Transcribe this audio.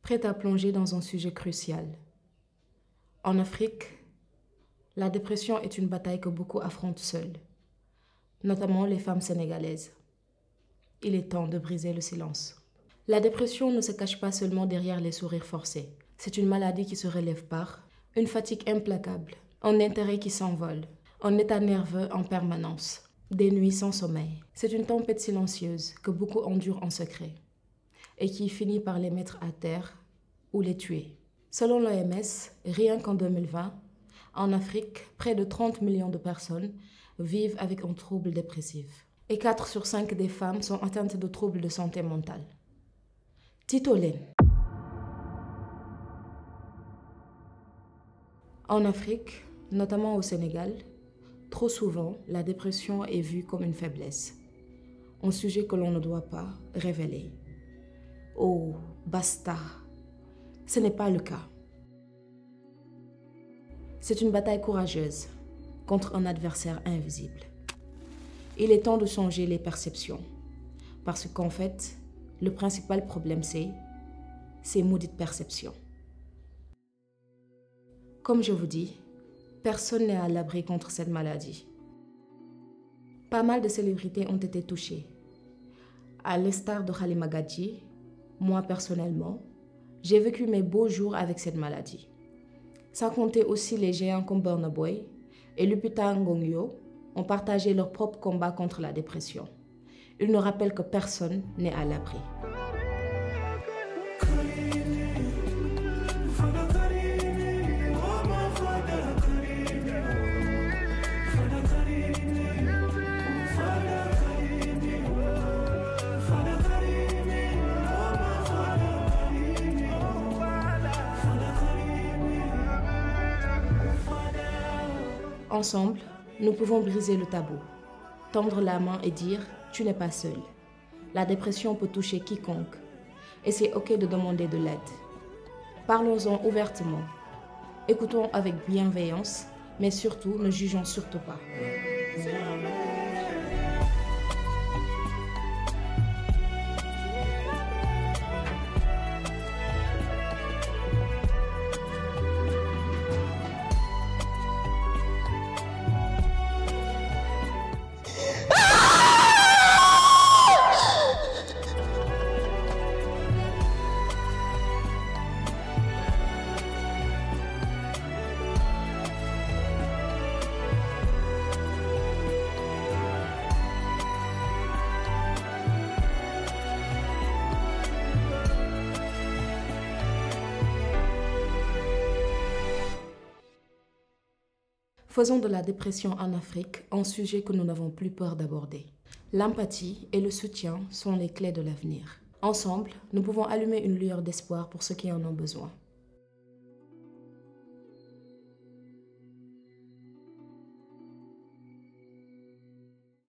prête à plonger dans un sujet crucial. En Afrique, la dépression est une bataille que beaucoup affrontent seuls, notamment les femmes sénégalaises. Il est temps de briser le silence. La dépression ne se cache pas seulement derrière les sourires forcés. C'est une maladie qui se relève par une fatigue implacable, un intérêt qui s'envole, un état nerveux en permanence, des nuits sans sommeil. C'est une tempête silencieuse que beaucoup endurent en secret et qui finit par les mettre à terre ou les tuer. Selon l'OMS, rien qu'en 2020, en Afrique, près de 30 millions de personnes vivent avec un trouble dépressif. Et 4 sur 5 des femmes sont atteintes de troubles de santé mentale. Tito Len. En Afrique, notamment au Sénégal, trop souvent, la dépression est vue comme une faiblesse, un sujet que l'on ne doit pas révéler. Oh, basta! Ce n'est pas le cas. C'est une bataille courageuse contre un adversaire invisible. Il est temps de changer les perceptions, parce qu'en fait, le principal problème c'est ces maudites perceptions. Comme je vous dis, personne n'est à l'abri contre cette maladie. Pas mal de célébrités ont été touchées. À l'instar de Halima Gadji, moi personnellement, j'ai vécu mes beaux jours avec cette maladie. Sans compter aussi les géants comme Burna Boy et Lupita Nyong'o ont partagé leur propre combat contre la dépression. Ils nous rappellent que personne n'est à l'abri. Ensemble, nous pouvons briser le tabou, tendre la main et dire « tu n'es pas seul ». La dépression peut toucher quiconque et c'est ok de demander de l'aide. Parlons-en ouvertement, écoutons avec bienveillance, mais surtout ne jugeons surtout pas. Faisons de la dépression en Afrique un sujet que nous n'avons plus peur d'aborder. L'empathie et le soutien sont les clés de l'avenir. Ensemble, nous pouvons allumer une lueur d'espoir pour ceux qui en ont besoin.